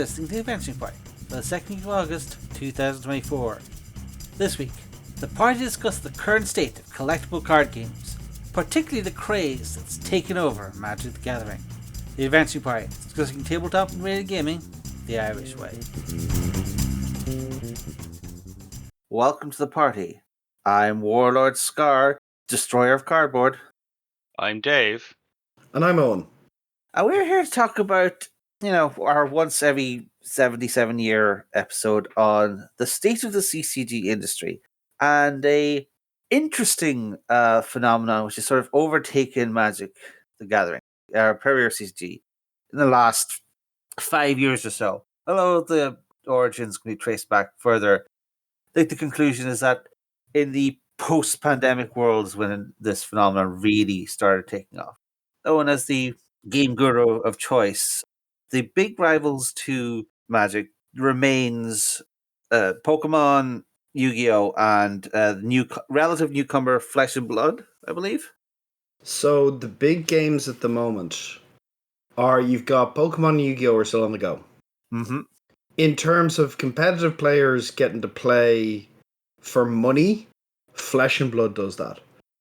listening to the Adventuring Party for the 2nd week of August 2024. This week, the party discussed the current state of collectible card games, particularly the craze that's taken over Magic the Gathering. The Adventuring Party is discussing tabletop and rated gaming the Irish way. Welcome to the party. I'm Warlord Scar, Destroyer of Cardboard. I'm Dave. And I'm Eoin. And we're here to talk about, our once every 77-year episode on the state of the CCG industry and a interesting phenomenon which has sort of overtaken Magic the Gathering, Premier CCG, in the last 5 years or so. Although the origins can be traced back further, I think the conclusion is that in the post-pandemic world is when this phenomenon really started taking off. Known as the game guru of choice, the big rivals to Magic remains Pokemon, Yu-Gi-Oh, and relative newcomer Flesh and Blood, I believe. So the big games at the moment are you've got Pokemon and Yu-Gi-Oh are still on the go. Mm-hmm. In terms of competitive players getting to play for money, Flesh and Blood does that.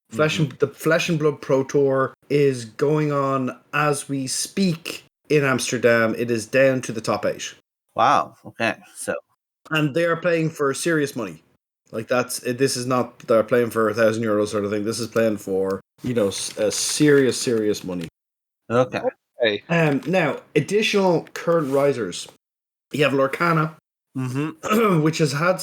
The Flesh and Blood Pro Tour is going on as we speak in Amsterdam. It is down to the top 8. Wow. Okay. And they are playing for serious money. This is not they're playing for €1,000 sort of thing. This is playing for a serious money. Okay. Now additional current risers. You have Lorcana, which has had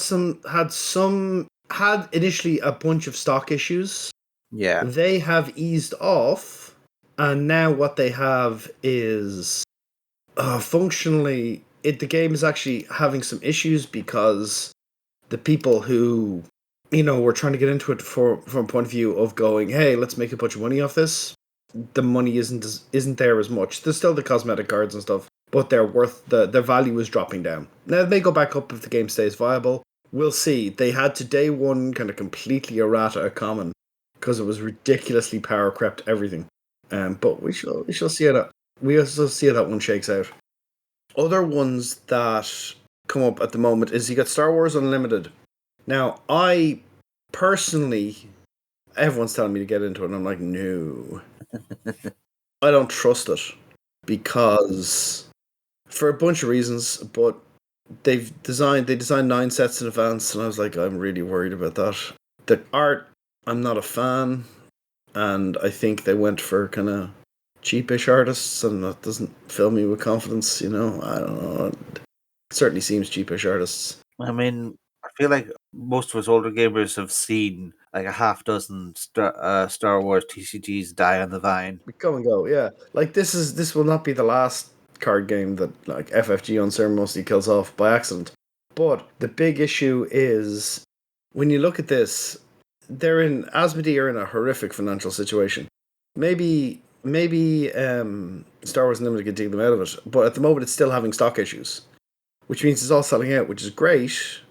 initially a bunch of stock issues. Yeah. They have eased off, and now what they have is functionally the game is actually having some issues because the people who were trying to get into it from a point of view of going, hey, let's make a bunch of money off this. The money isn't there as much. There's still the cosmetic cards and stuff, but their value is dropping down. Now they may go back up if the game stays viable. We'll see. They had to day one kind of completely errata a common because it was ridiculously power crept everything. But we shall see how that one shakes out. Other ones that come up at the moment is you got Star Wars Unlimited. Now I personally, everyone's telling me to get into it, and I'm like, no. I don't trust it because for a bunch of reasons, but they designed 9 sets in advance, and I was like, I'm really worried about that. The art, I'm not a fan, and I think they went for kind of cheapish artists, and that doesn't fill me with confidence. I don't know. It certainly seems cheapish artists. I mean, I feel like most of us older gamers have seen like a half dozen Star Wars TCGs die on the vine. We come and go, yeah. Like this will not be the last card game that like FFG unceremoniously kills off by accident. But the big issue is when you look at this, Asmodee are in a horrific financial situation. Maybe Star Wars Unlimited can dig them out of it, but at the moment it's still having stock issues, which means it's all selling out, which is great.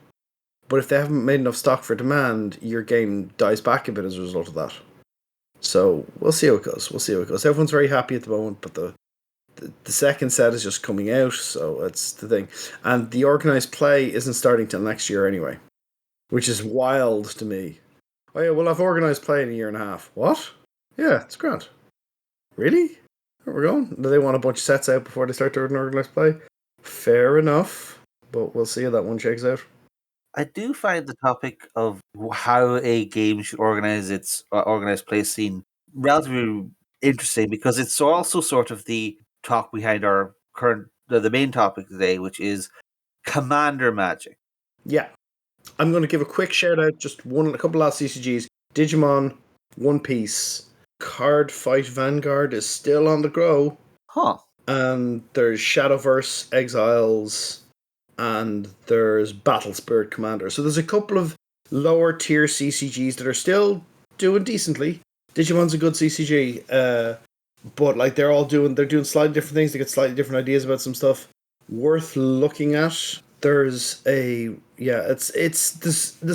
But if they haven't made enough stock for demand, your game dies back a bit as a result of that. So we'll see how it goes. Everyone's very happy at the moment, but the second set is just coming out, so that's the thing. And the organised play isn't starting till next year anyway, which is wild to me. Oh yeah, we'll have organised play in a year and a half. What? Yeah, it's grand. Really? Where we're going? Do they want a bunch of sets out before they start doing organised play? Fair enough, but we'll see how that one shakes out. I do find the topic of how a game should organize its organized play scene relatively interesting because it's also sort of the talk behind our the main topic today, which is Commander Magic. Yeah. I'm going to give a quick shout out, just a couple last CCGs. Digimon, One Piece, Card Fight Vanguard is still on the grow. Huh. And there's Shadowverse, Exiles, and there's Battle Spirit Commander. So there's a couple of lower tier CCGs that are still doing decently. Digimon's a good CCG, but like they're doing slightly different things. They get slightly different ideas about some stuff worth looking at. There's there's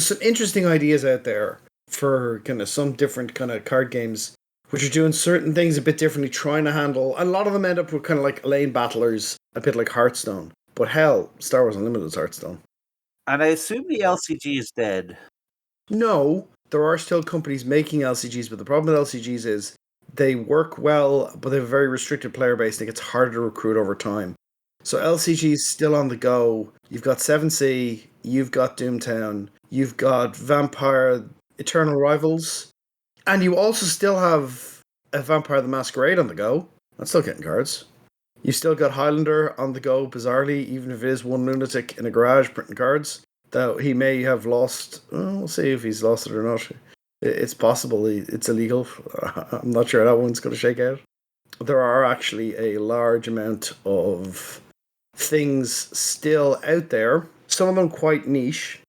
some interesting ideas out there for kind of some different kind of card games which are doing certain things a bit differently, trying to handle. A lot of them end up with kind of like lane battlers, a bit like Hearthstone. But hell, Star Wars Unlimited is Hearthstone. And I assume the LCG is dead. No, there are still companies making LCGs, but the problem with LCGs is they work well, but they have a very restricted player base and it gets harder to recruit over time. So LCG's still on the go. You've got 7C, you've got Doomtown, you've got Vampire Eternal Rivals, and you also still have a Vampire the Masquerade on the go. That's still getting cards. You still got Highlander on the go, bizarrely, even if it is one lunatic in a garage printing cards. Though he may have lost. We'll see if he's lost it or not. It's possible it's illegal. I'm not sure how that one's going to shake out. There are actually a large amount of things still out there. Some of them quite niche.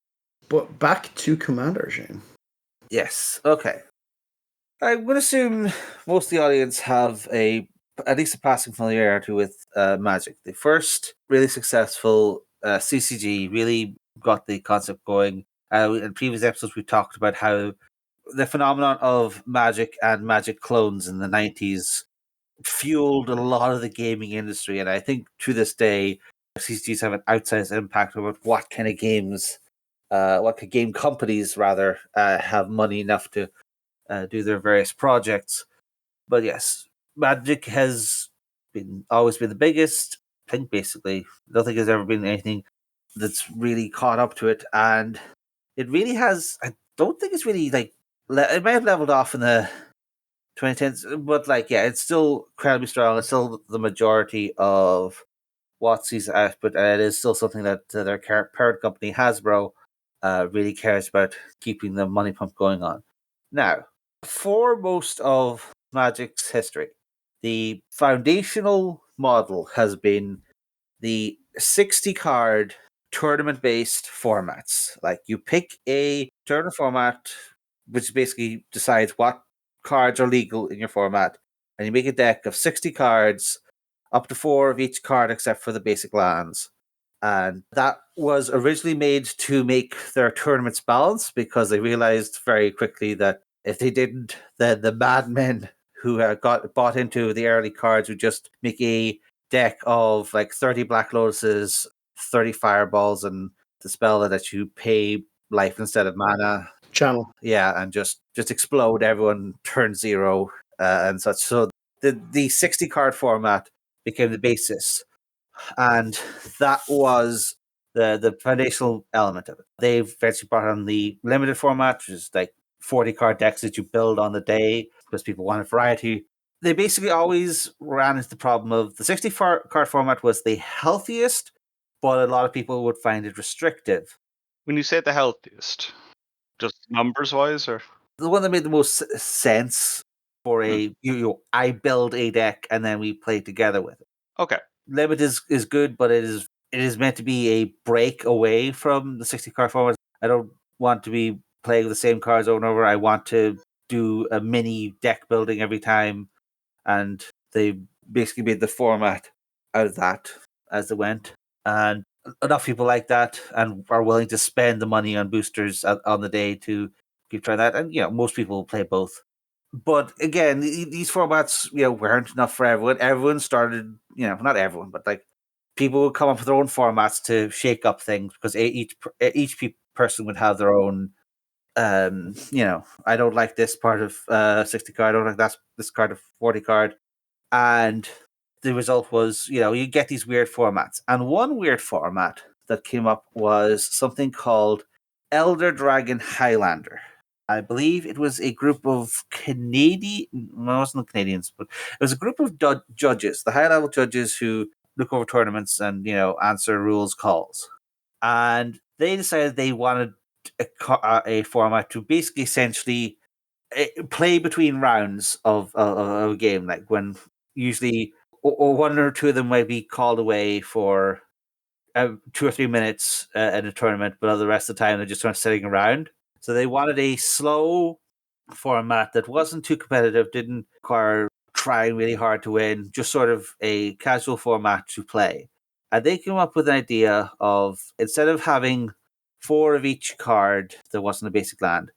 But back to Commander, Shane. Yes. Okay. I would assume most of the audience have at least a passing familiarity with Magic. The first really successful CCG really got the concept going. In previous episodes, we talked about how the phenomenon of Magic and Magic clones in the 90s fueled a lot of the gaming industry. And I think to this day, CCGs have an outsized impact over what kind of games, what kind of game companies, rather, have money enough to do their various projects. But yes, Magic has always been the biggest. I think basically, I don't think there's ever been anything that's really caught up to it, and it really has. I don't think it's really like it might have leveled off in the 2010s, but it's still incredibly strong. It's still the majority of WotC's output, and it is still something that their parent company Hasbro really cares about keeping the money pump going on. Now, for most of Magic's history, the foundational model has been the 60 card tournament based formats. Like you pick a tournament format, which basically decides what cards are legal in your format, and you make a deck of 60 cards, up to 4 of each card except for the basic lands. And that was originally made to make their tournaments balanced because they realized very quickly that if they didn't, then the madmen who got bought into the early cards would just make a deck of like 30 Black Lotuses, 30 Fireballs, and the spell that you pay life instead of mana. Channel. Yeah, and just explode everyone, turn 0, and such. So the 60 card format became the basis, and that was the foundational element of it. They eventually brought on the limited format, which is like 40 card decks that you build on the day because people wanted variety. They basically always ran into the problem of the 60 card format was the healthiest, but a lot of people would find it restrictive. When you say the healthiest, just numbers wise, or The one that made the most sense for I build a deck and then we play together with it. Okay. Limit is good, but it is meant to be a break away from the 60 card format. I don't want to be playing the same cards over and over. I want to do a mini deck building every time, and they basically made the format out of that as they went. And enough people like that and are willing to spend the money on boosters on the day to keep trying that. And most people play both. But again, these formats, weren't enough for everyone. Everyone started, not everyone, but like people would come up with their own formats to shake up things because each person would have their own. I don't like this part of 60 card. I don't like this card of 40 card, and the result was, you get these weird formats. And one weird format that came up was something called Elder Dragon Highlander. I believe it was a group of Canadian, no, it wasn't the Canadians, but it was a group of judges, the high level judges who look over tournaments and, answer rules calls. And they decided they wanted a format to basically essentially play between rounds of a game, like when usually or one or two of them might be called away for 2 or 3 minutes in a tournament, but the rest of the time they're just sort of sitting around. So they wanted a slow format that wasn't too competitive, didn't require trying really hard to win, just sort of a casual format to play. And they came up with an idea of, instead of having 4 of each card that wasn't a basic land,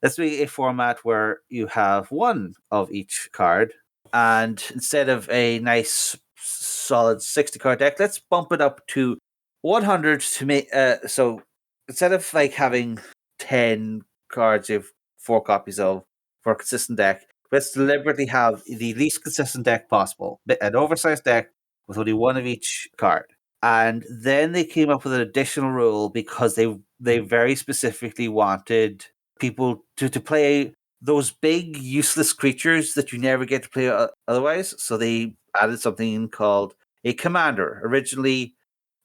let's make a format where you have 1 of each card. And instead of a nice solid 60 card deck, let's bump it up to 100 to make. So instead of like having 10 cards, you have 4 copies of for a consistent deck. Let's deliberately have the least consistent deck possible, an oversized deck with only one of each card. And then they came up with an additional rule because they very specifically wanted people to play those big useless creatures that you never get to play otherwise. So they added something called a commander. Originally,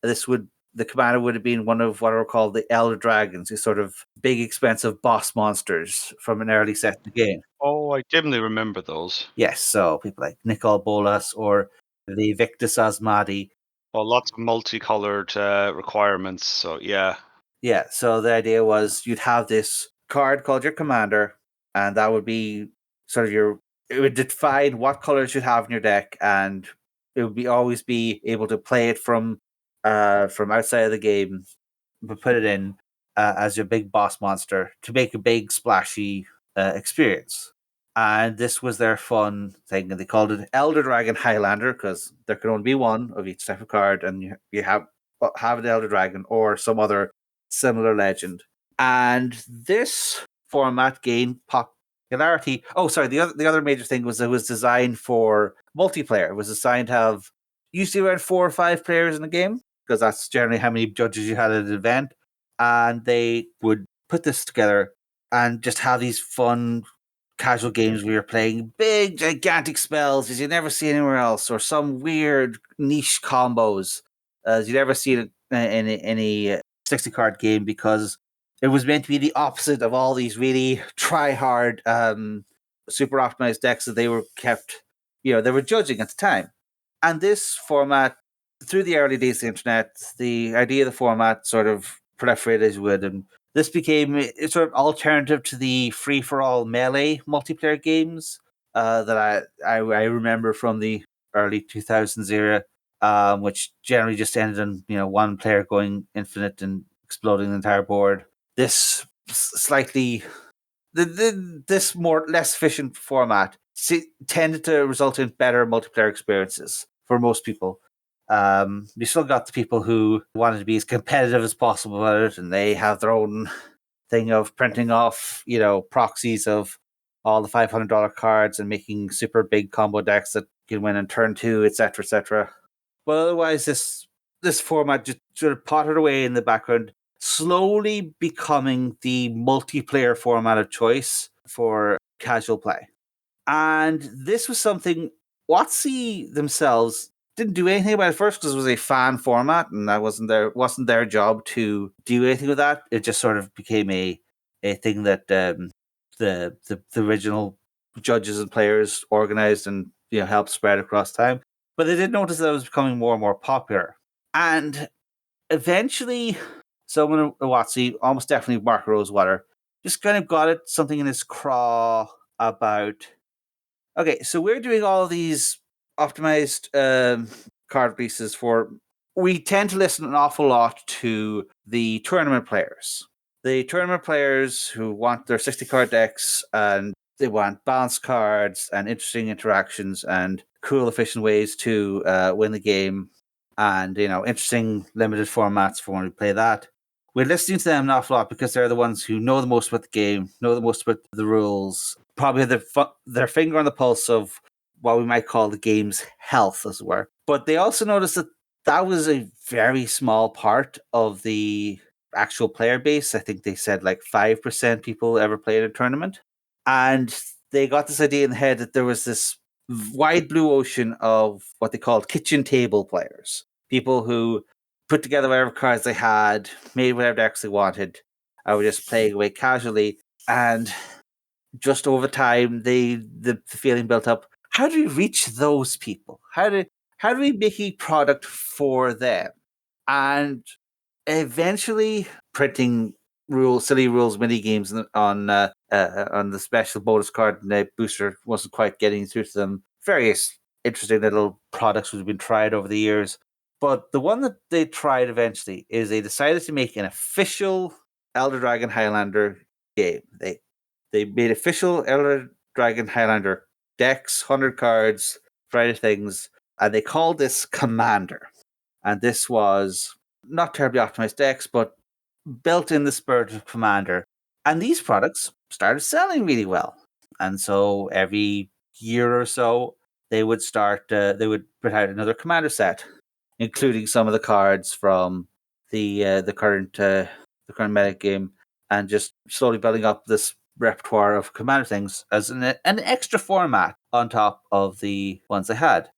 this would the commander would have been one of what are called the Elder Dragons, these sort of big, expensive boss monsters from an early set of the game. Oh, I dimly remember those. Yes, so people like Nicol Bolas or the Victus Asmadi. Well, lots of multicolored requirements. So yeah. Yeah, so the idea was you'd have this card called your commander, and that would be sort of it would define what colors you'd have in your deck, and it would be always be able to play it from outside of the game, but put it in as your big boss monster to make a big splashy experience. And this was their fun thing, and they called it Elder Dragon Highlander because there can only be one of each type of card, and you have an Elder Dragon or some other similar legend. And this format gained popularity. Oh, sorry. The other major thing was it was designed for multiplayer. It was designed to have usually around 4 or 5 players in a game because that's generally how many judges you had at an event. And they would put this together and just have these fun casual games where you're playing big, gigantic spells as you never see anywhere else, or some weird niche combos as you never see in any 60 card game because it was meant to be the opposite of all these really try hard, super optimized decks that they were kept, they were judging at the time. And this format, through the early days of the internet, the idea of the format sort of proliferated as you would, and this became a sort of alternative to the free for all melee multiplayer games that I remember from the early 2000s era, which generally just ended in one player going infinite and exploding the entire board. This slightly this more less efficient format tended to result in better multiplayer experiences for most people. You still got the people who wanted to be as competitive as possible about it, and they have their own thing of printing off, proxies of all the $500 cards and making super big combo decks that can win in turn 2, etc., etc. But otherwise, this format just sort of potted away in the background, slowly becoming the multiplayer format of choice for casual play. And this was something WotC themselves didn't do anything about it first because it was a fan format, and that wasn't their job to do anything with that. It just sort of became a thing that the original judges and players organized and helped spread across time. But they did notice that it was becoming more and more popular, and eventually, someone at WotC, almost definitely Mark Rosewater, just kind of got it something in his craw about. Okay, so we're doing all of these optimized card releases for. We tend to listen an awful lot to the tournament players. The tournament players who want their 60 card decks and they want balanced cards and interesting interactions and cool, efficient ways to win the game and, interesting limited formats for when we play that. We're listening to them an awful lot because they're the ones who know the most about the game, know the most about the rules, probably have their finger on the pulse of what we might call the game's health, as it were. But they also noticed that was a very small part of the actual player base. I think they said like 5% people ever played a tournament. And they got this idea in the head that there was this wide blue ocean of what they called kitchen table players. People who put together whatever cards they had, made whatever decks they wanted, and were just playing away casually. And just over time, the feeling built up. How do we reach those people? How do we make a product for them? And eventually, printing silly rules mini games on the special bonus card and the booster wasn't quite getting through to them. Various interesting little products would have been tried over the years, but the one that they tried eventually is they decided to make an official Elder Dragon Highlander game. They made official Elder Dragon Highlander decks, 100 cards, variety things, and they called this Commander. And this was not terribly optimized decks, but built in the spirit of Commander. And these products started selling really well. And so every year or so, they would put out another Commander set, including some of the cards from the current meta game, and just slowly building up this repertoire of Commander things as an extra format on top of the ones they had.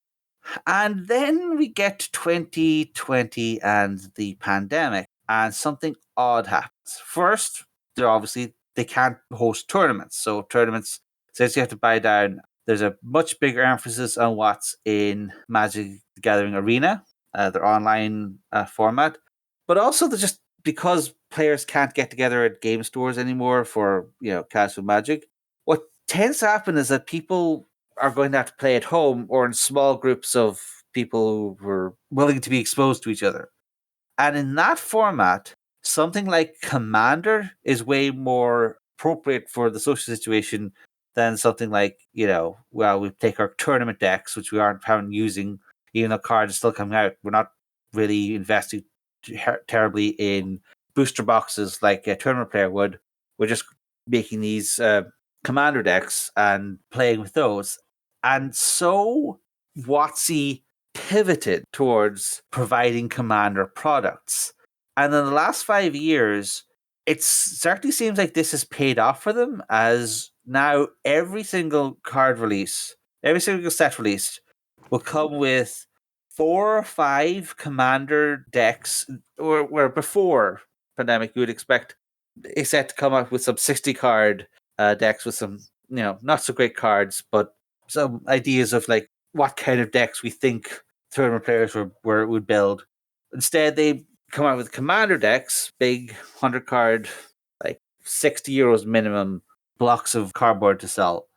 And then we get to 2020 and the pandemic, and something odd happens. First, they can't host tournaments. So tournaments, since you have to buy down, there's a much bigger emphasis on what's in Magic the Gathering Arena, their online format. But also, just because players can't get together at game stores anymore for casual Magic, what tends to happen is that people are going to have to play at home or in small groups of people who are willing to be exposed to each other. And in that format, something like Commander is way more appropriate for the social situation than something like, we take our tournament decks, which we haven't using, even though cards are still coming out. We're not really investing terribly in booster boxes like a tournament player would. We're just making these Commander decks and playing with those. And so WotC pivoted towards providing Commander products. And in the last 5 years, it certainly seems like this has paid off for them, as now every single card release, every single set released will come with 4 or 5 Commander decks, or where before pandemic you would expect a set to come out with some 60 card decks with some, not so great cards, but some ideas of like what kind of decks we think tournament players would build. Instead, they come out with Commander decks, big 100 card, like €60 minimum blocks of cardboard to sell.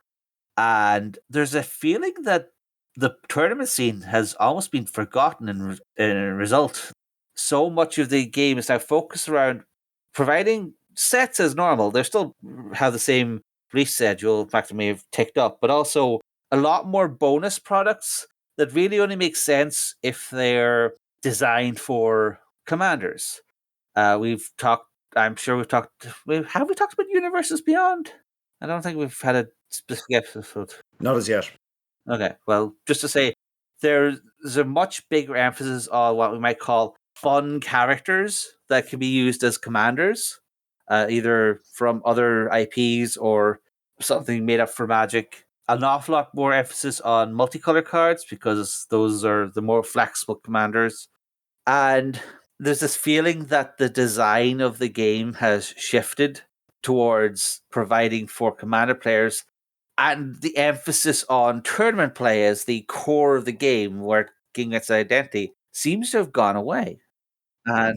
And there's a feeling that the tournament scene has almost been forgotten in a result. So much of the game is now focused around providing sets as normal. They still have the same release schedule. In fact, it may have ticked up, but also a lot more bonus products that really only make sense if they're designed for commanders. I'm sure we've talked. Have we talked about Universes Beyond? I don't think we've had a specific episode. Not as yet. Okay, well, just to say, there's a much bigger emphasis on what we might call fun characters that can be used as commanders, either from other IPs or something made up for Magic. An awful lot more emphasis on multicolor cards because those are the more flexible commanders. And there's this feeling that the design of the game has shifted towards providing for commander players, and the emphasis on tournament play as the core of the game, where King gets identity, seems to have gone away. And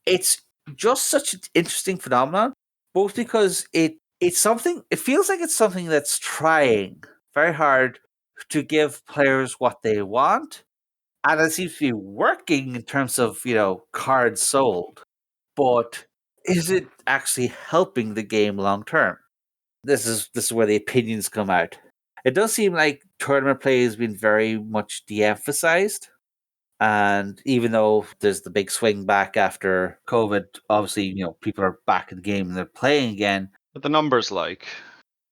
it's just such an interesting phenomenon, both because it feels like it's something that's trying very hard to give players what they want, and it seems to be working in terms of, cards sold. But is it actually helping the game long term? This is where the opinions come out. It does seem like tournament play has been very much de-emphasized. And even though there's the big swing back after COVID, obviously, people are back in the game and they're playing again. But the numbers, like,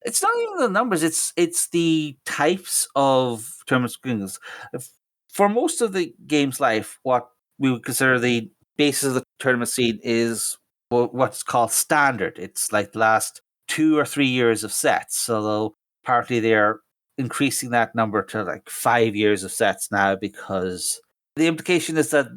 it's not even the numbers, it's the types of tournament screens. For most of the game's life, what we would consider the basis of the tournament scene is what's called standard. It's like the last 2 or 3 years of sets. So partly they're increasing that number to like 5 years of sets now, because the implication is that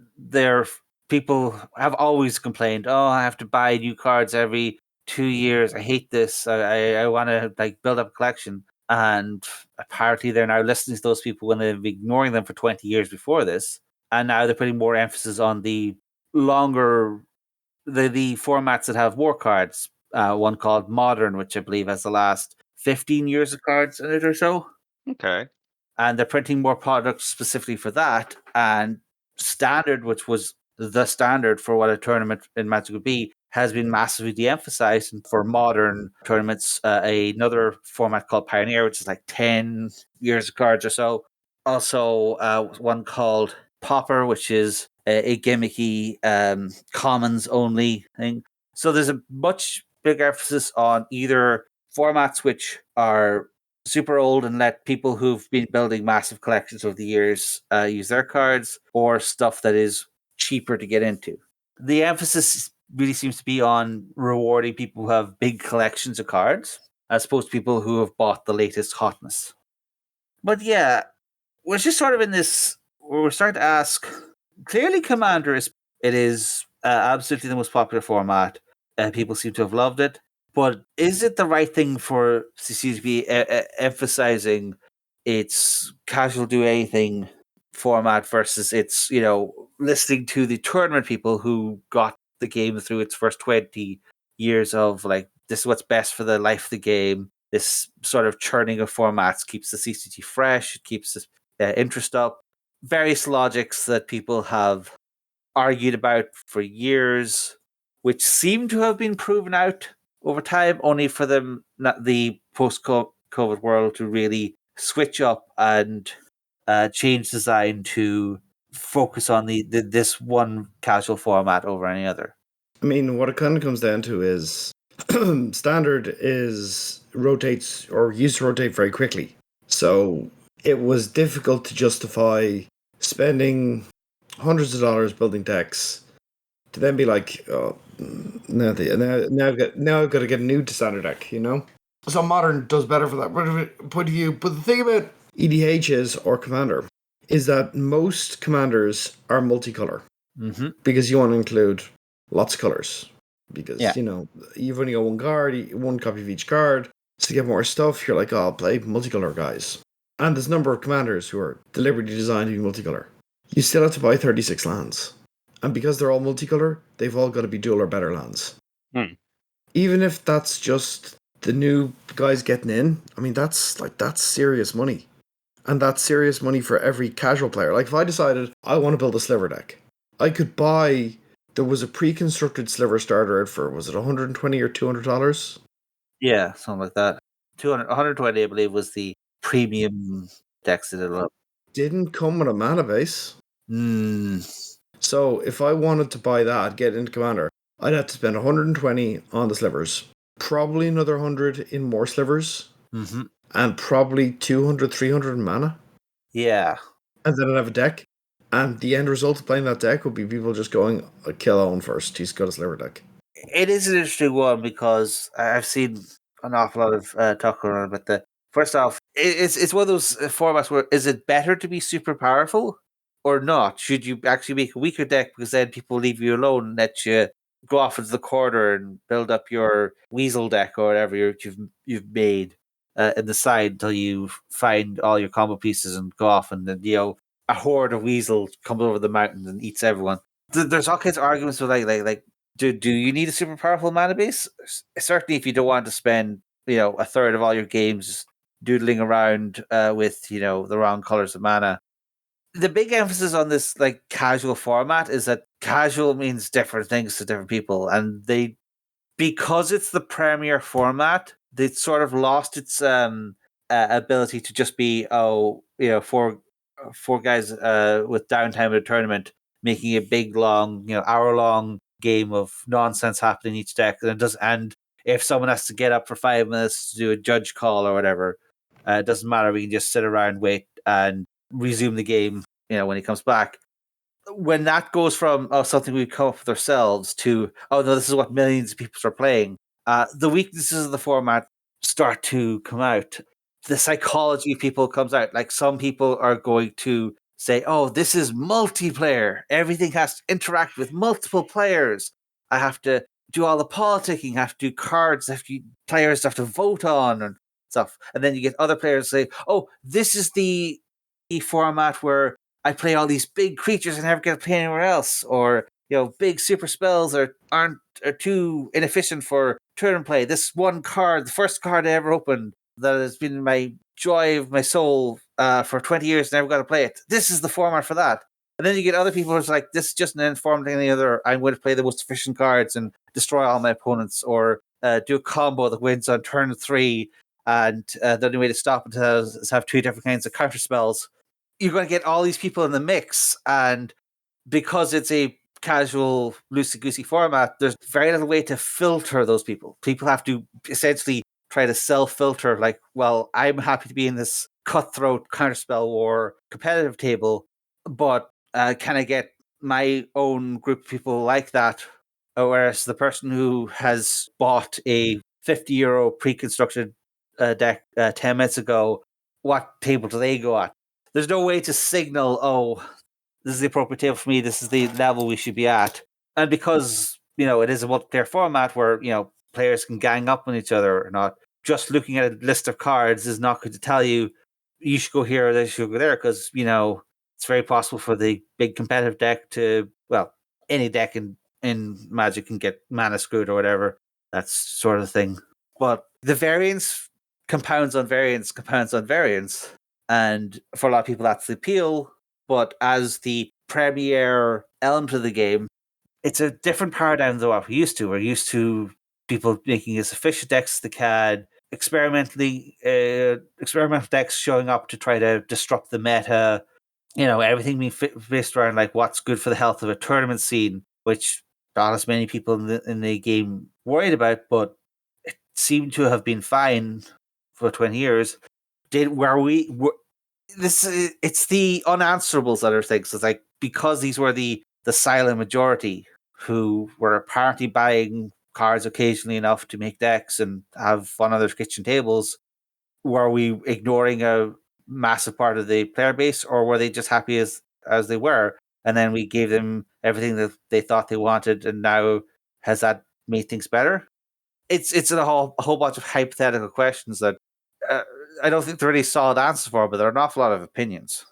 people have always complained, oh, I have to buy new cards every 2 years. I hate this. I want to like build up a collection. And apparently they're now listening to those people when they've been ignoring them for 20 years before this. And now they're putting more emphasis on the longer, the formats that have more cards. One called Modern, which I believe has the last 15 years of cards in it or so. okay. And they're printing more products specifically for that. And Standard, which was the standard for what a tournament in Magic would be, has been massively de-emphasized. And for modern tournaments, another format called Pioneer, which is like 10 years of cards or so. Also, one called Popper, which is a gimmicky commons only thing. So there's a much bigger emphasis on either formats which are super old and let people who've been building massive collections over the years use their cards, or stuff that is cheaper to get into. The emphasis really seems to be on rewarding people who have big collections of cards, as opposed to people who have bought the latest hotness. But yeah, we're just sort of in this where we're starting to ask. Clearly, Commander is absolutely the most popular format. People seem to have loved it. But is it the right thing for CC to be emphasizing its casual do anything format versus its, listening to the tournament people who got the game through its first 20 years of like, this is what's best for the life of the game. This sort of churning of formats keeps the CCG fresh, it keeps the interest up. Various logics that people have argued about for years, which seem to have been proven out over time, only for them, not the post-COVID world, to really switch up and change design to focus on this one casual format over any other. I mean, what it kind of comes down to is standard rotates or used to rotate very quickly. So it was difficult to justify spending hundreds of dollars building decks to then be like, oh, now I've got to get a new standard deck, So modern does better for that point of view. But the thing about EDHs or Commander is that most commanders are multicolor because you want to include lots of colors. Because you've only got one card, one copy of each card. So to get more stuff, you're like, oh, I'll play multicolor guys. And there's a number of commanders who are deliberately designed to be multicolor. You still have to buy 36 lands. And because they're all multicolor, they've all got to be dual or better lands. Even if that's just the new guys getting in, I mean, that's serious money. And that's serious money for every casual player. Like, if I decided I want to build a sliver deck, I could buy... There was a pre-constructed sliver starter for, was it $120 or $200? Yeah, something like that. 120, I believe, was the premium decks that it up. Didn't come with a mana base. So if I wanted to buy that, get into Commander, I'd have to spend 120 on the slivers. Probably another 100 in more slivers. And probably 200, 300 in mana. Yeah. And then I'd have a deck. And the end result of playing that deck would be people just going, I'll kill Owen first. He's got a sliver deck. It is an interesting one because I've seen an awful lot of talk around about the. First off, it's one of those formats where is it better to be super powerful or not? Should you actually make a weaker deck because then people leave you alone and let you go off into the corner and build up your weasel deck or whatever you've made in the side until you find all your combo pieces and go off and then a horde of weasel comes over the mountain and eats everyone. There's all kinds of arguments with like do you need a super powerful mana base? Certainly, if you don't want to spend a third of all your games doodling around with the wrong colors of mana. The big emphasis on this like casual format is that casual means different things to different people, and because it's the premier format, they sort of lost its ability to just be four guys with downtime at a tournament making a big long hour long game of nonsense happening in each deck, and if someone has to get up for 5 minutes to do a judge call or whatever, it doesn't matter. We can just sit around, wait, and resume the game when he comes back. When that goes from something we come up with ourselves to no, this is what millions of people are playing, the weaknesses of the format start to come out. The psychology of people comes out. Like, some people are going to say, oh, this is multiplayer, everything has to interact with multiple players, I have to do all the politicking, have to do cards, players have to vote on and stuff. And then you get other players say, oh, this is the format where I play all these big creatures and never get to play anywhere else, or big super spells are too inefficient for turn play. This one card, the first card I ever opened, that has been my joy of my soul for 20 years, never got to play it. This is the format for that. And then you get other people who's like, this is just an informed than any other. I'm going to play the most efficient cards and destroy all my opponents, or do a combo that wins on turn 3, and the only way to stop it is have 2 different kinds of counter spells. You're going to get all these people in the mix, and because it's a casual, loosey-goosey format, there's very little way to filter those people. People have to essentially try to self-filter, like, well, I'm happy to be in this cutthroat counterspell war competitive table, but can I get my own group of people like that? Whereas the person who has bought a €50 pre-constructed deck 10 minutes ago, what table do they go at? There's no way to signal, oh, this is the appropriate table for me, this is the level we should be at. And because, it is a multiplayer format where, players can gang up on each other or not, just looking at a list of cards is not going to tell you you should go here or you should go there, because, it's very possible for the big competitive deck to, well, any deck in Magic can get mana screwed or whatever. That's sort of the thing. But the variance compounds on variance compounds on variance. And for a lot of people, that's the appeal. But as the premier element of the game, it's a different paradigm than what we're used to. We're used to people making as efficient decks as they can, experimental decks showing up to try to disrupt the meta. Everything being based around like what's good for the health of a tournament scene, which not as many people in the game worried about, but it seemed to have been fine for 20 years. It's the unanswerables that are things. It's like, because these were the silent majority who were apparently buying cards occasionally enough to make decks and have fun on their kitchen tables, were we ignoring a massive part of the player base, or were they just happy as they were, and then we gave them everything that they thought they wanted, and now has that made things better? It's a whole bunch of hypothetical questions that uh, I don't think there are any solid answers for, but there are an awful lot of opinions.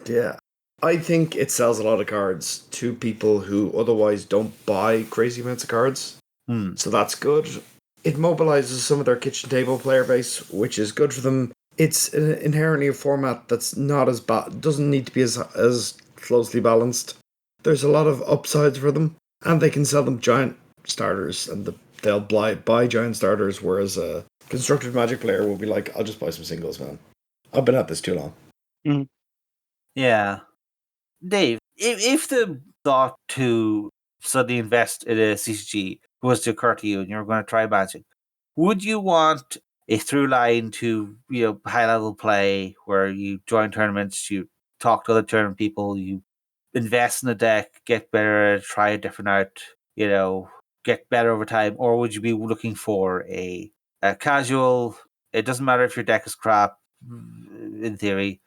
Yeah. I think it sells a lot of cards to people who otherwise don't buy crazy amounts of cards. So that's good. It mobilizes some of their kitchen table player base, which is good for them. It's inherently a format that's not as bad, doesn't need to be as closely balanced. There's a lot of upsides for them, and they can sell them giant starters, and they'll buy giant starters, whereas a constructed Magic player will be like, I'll just buy some singles, man. I've been at this too long. Mm. Yeah. Dave, if the thought to suddenly invest in a CCG was to occur to you and you were going to try Magic, would you want a through line to high level play where you join tournaments, you talk to other tournament people, you invest in a deck, get better, try a different art, get better over time, or would you be looking for a casual? It doesn't matter if your deck is crap, in theory,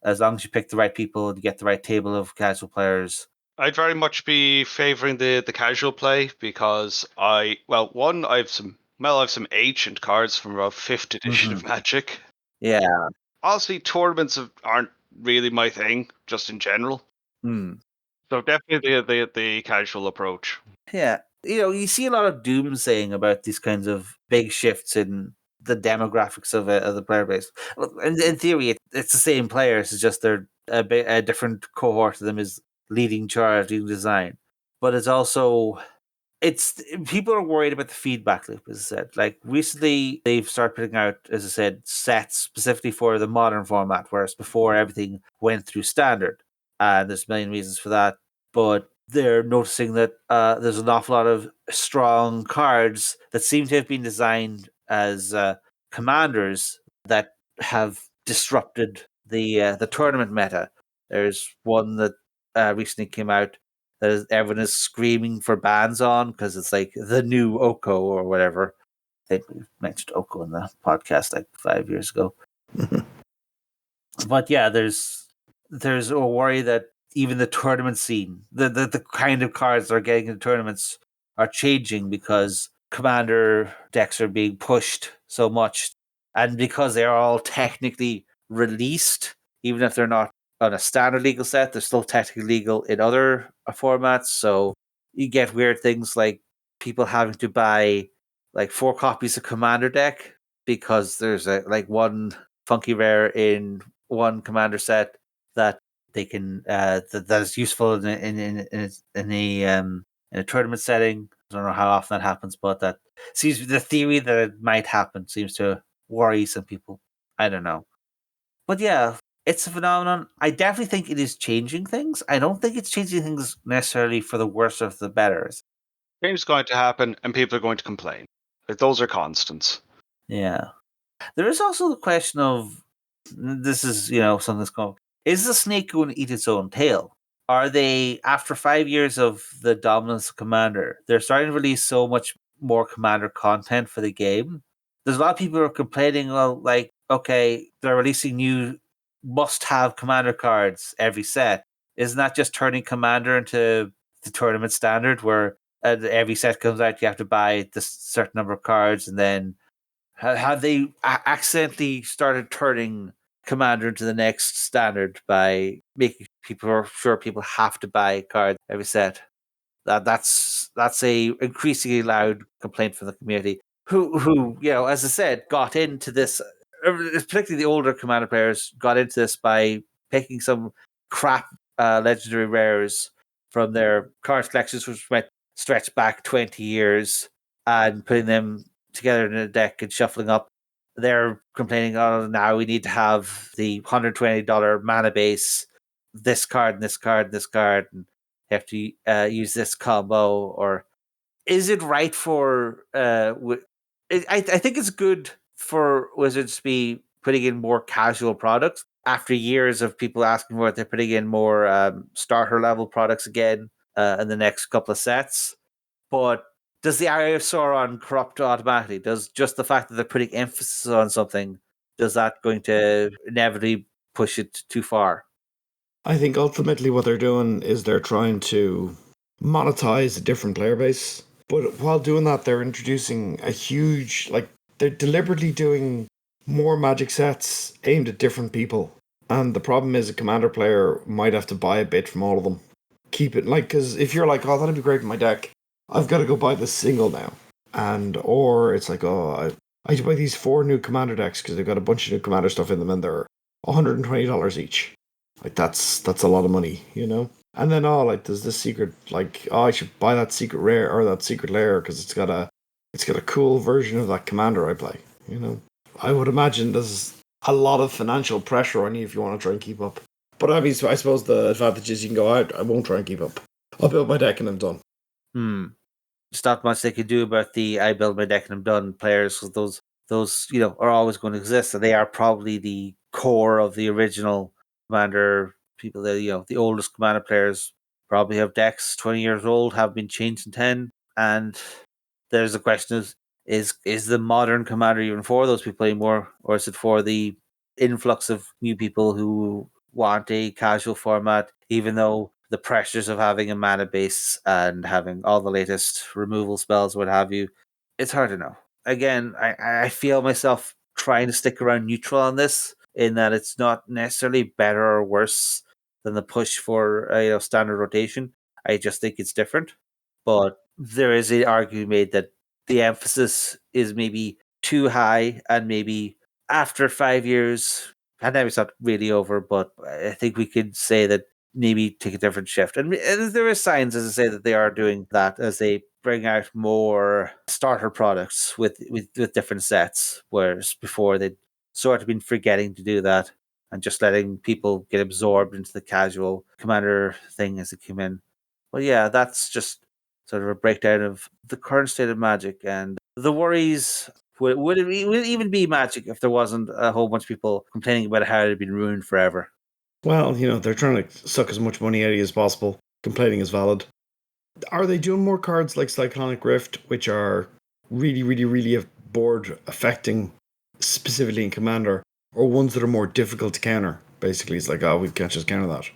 as long as you pick the right people and get the right table of casual players. I'd very much be favouring the casual play, because I have some ancient cards from about 5th edition of Magic. Yeah. Honestly, tournaments aren't really my thing, just in general. So definitely the casual approach. Yeah. You see a lot of doomsaying about these kinds of big shifts in the demographics of the player base. In theory, it's the same players. It's just they're a different cohort of them is leading charge, leading design. But it's also people are worried about the feedback loop, as I said. Like recently, they've started putting out, as I said, sets specifically for the modern format, whereas before everything went through standard. And there's a million reasons for that, but they're noticing that there's an awful lot of strong cards that seem to have been designed as commanders that have disrupted the tournament meta. There's one that recently came out that everyone is screaming for bans on because it's like the new Oko or whatever. I think we mentioned Oko in the podcast like 5 years ago. But yeah, there's a worry that even the tournament scene, the kind of cards that are getting in tournaments are changing because commander decks are being pushed so much, and because they are all technically released, even if they're not on a standard legal set, they're still technically legal in other formats. So you get weird things like people having to buy like 4 copies of commander deck because there's one funky rare in one commander set that they can that is useful in a tournament setting. I don't know how often that happens, but that seems the theory that it might happen seems to worry some people. I don't know, but yeah, It's a phenomenon. I definitely think it is changing things. I don't think it's changing things necessarily for the worse or the better. Change going to happen, and people are going to complain. Like, those are constants. Yeah. There is also the question of this is, something's called, is the snake going to eat its own tail? Are they, after 5 years of the dominance of Commander, they're starting to release so much more Commander content for the game? There's a lot of people who are complaining, well, like, okay, they're releasing new must-have Commander cards every set. Isn't that just turning Commander into the tournament standard where every set comes out, you have to buy this certain number of cards, and then have they accidentally started turning Commander into the next standard by making sure people have to buy cards every set? That's a increasingly loud complaint from the community. Who as I said, got into this. Particularly the older Commander players got into this by picking some crap legendary rares from their card collections, which might stretch back 20 years, and putting them together in a deck and shuffling up. They're complaining, oh, now we need to have the $120 mana base, this card, and this card, and this card, and have to use this combo. Or is it right for I think it's good for Wizards to be putting in more casual products after years of people asking for it. They're putting in more starter level products again in the next couple of sets. But does the Eye of Sauron corrupt automatically? Does just the fact that they're putting emphasis on something, does that going to inevitably push it too far? I think ultimately what they're doing is they're trying to monetize a different player base. But while doing that, they're introducing a huge, like, they're deliberately doing more magic sets aimed at different people. And the problem is a commander player might have to buy a bit from all of them. Keep it, like, because if you're like, oh, that'd be great in my deck, I've got to go buy this single now. Or it's like, oh, I buy these 4 new commander decks because they've got a bunch of new commander stuff in them and they're $120 each. Like that's a lot of money, you know. And then like there's this secret, like, oh, I should buy that secret rare or that secret lair because it's got a cool version of that commander I play. You know, I would imagine there's a lot of financial pressure on you if you want to try and keep up. But I mean, I suppose the advantage is you can go out. I won't try and keep up. I'll build my deck and I'm done. There's not much they could do about the I build my deck and I'm done players, because those are always going to exist, and they are probably the core of the original Commander people. That the oldest Commander players probably have decks 20 years old, have been changed in 10, and there's a question of is the modern Commander even for those people anymore, or is it for the influx of new people who want a casual format, even though the pressures of having a mana base and having all the latest removal spells, what have you, it's hard to know. Again, I feel myself trying to stick around neutral on this, in that it's not necessarily better or worse than the push for standard rotation. I just think it's different. But there is an argument made that the emphasis is maybe too high, and maybe after 5 years, and now it's not really over, but I think we could say that maybe take a different shift. And there are signs, as I say, that they are doing that as they bring out more starter products with different sets, whereas before they'd sort of been forgetting to do that and just letting people get absorbed into the casual Commander thing as it came in. But yeah, that's just sort of a breakdown of the current state of Magic and the worries. Would it even be Magic if there wasn't a whole bunch of people complaining about how it had been ruined forever? Well, they're trying to suck as much money out of you as possible. Complaining is valid. Are they doing more cards like Cyclonic Rift, which are really, really, really board affecting, specifically in Commander, or ones that are more difficult to counter? Basically, it's like, oh, we can't just counter that.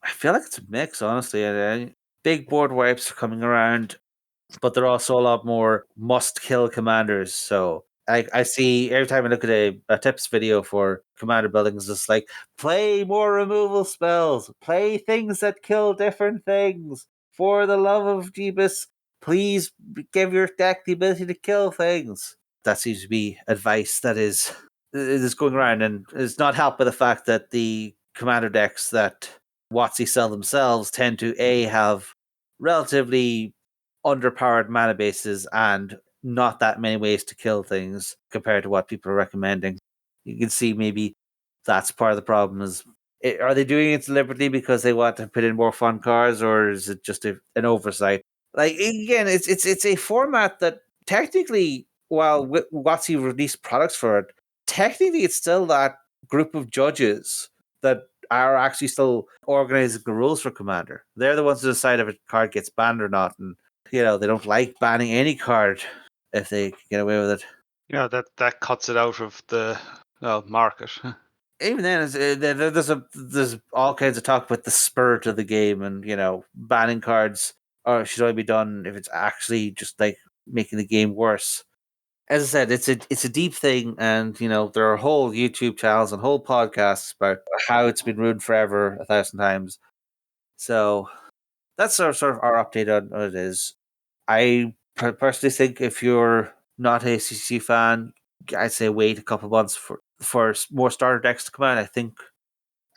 I feel like it's a mix, honestly. Big board wipes are coming around, but there are also a lot more must-kill commanders. So I see every time I look at a tips video for commander buildings, it's like, play more removal spells, play things that kill different things. For the love of Jeebus, please give your deck the ability to kill things. That seems to be advice that is going around, and is not helped by the fact that the commander decks that WotC sell themselves tend to have relatively underpowered mana bases and not that many ways to kill things compared to what people are recommending. You can see maybe that's part of the problem. Are they doing it deliberately because they want to put in more fun cards, or is it just an oversight? Like, again, it's a format that technically, while WotC released products for it, technically it's still that group of judges that are actually still organizing the rules for Commander. They're the ones who decide if a card gets banned or not, and they don't like banning any card if they can get away with it. Yeah, that cuts it out of the market. Even then, there's all kinds of talk about the spirit of the game, and banning cards should only be done if it's actually just like making the game worse. As I said, it's a deep thing, and there are whole YouTube channels and whole podcasts about how it's been ruined forever 1,000 times. So that's sort of our update on what it is. I personally think if you're not a CCC fan, I'd say wait a couple months for more starter decks to come out. I think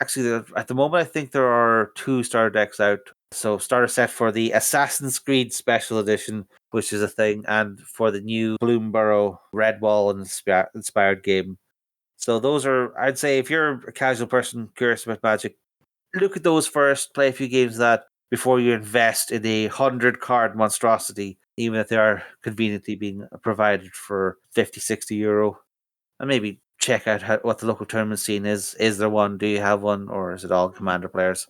actually at the moment I think there are 2 starter decks out. So starter set for the Assassin's Creed Special Edition, which is a thing, and for the new Bloomborough Redwall inspired game. So those are, I'd say, if you're a casual person curious about Magic, look at those first, play a few games of that before you invest in a 100-card monstrosity, even if they are conveniently being provided for 50, 60 euro. And maybe check out what the local tournament scene is. Is there one? Do you have one? Or is it all Commander players?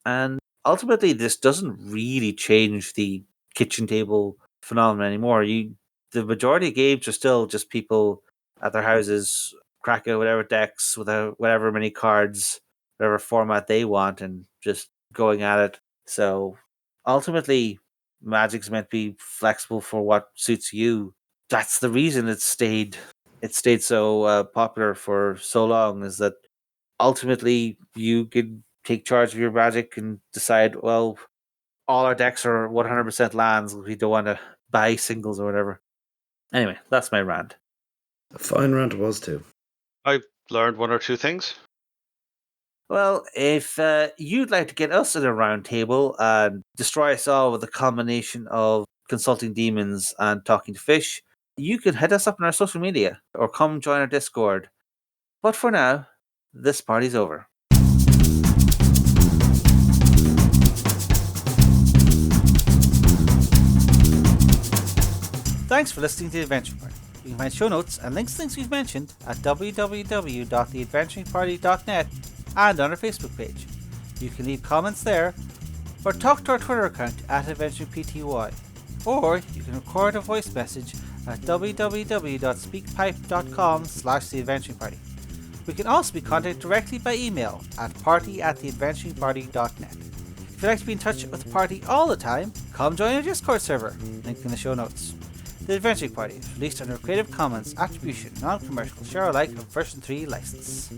And ultimately, this doesn't really change the kitchen table phenomenon anymore. The majority of games are still just people at their houses cracking whatever decks with whatever many cards, whatever format they want, and just going at it. So ultimately, Magic's meant to be flexible for what suits you. That's the reason it stayed so popular for so long, is that ultimately you could take charge of your Magic and decide, well, all our decks are 100% lands. We don't want to buy singles or whatever. Anyway, that's my rant. A fine rant it was too. I've learned 1 or 2 things. Well, if you'd like to get us at a round table and destroy us all with a combination of consulting demons and talking to fish, you can hit us up on our social media or come join our Discord. But for now, this party's over. Thanks for listening to The Adventuring Party. You can find show notes and links to things we've mentioned at www.theadventuringparty.net and on our Facebook page. You can leave comments there, or talk to our Twitter account at AdventuringPTY, or you can record a voice message at www.speakpipe.com/theadventuringparty. We can also be contacted directly by email at party@theadventuringparty.net. If you'd like to be in touch with the party all the time, come join our Discord server, link in the show notes. The Adventuring Party is released under a Creative Commons Attribution Non-Commercial Share Alike version 3 license.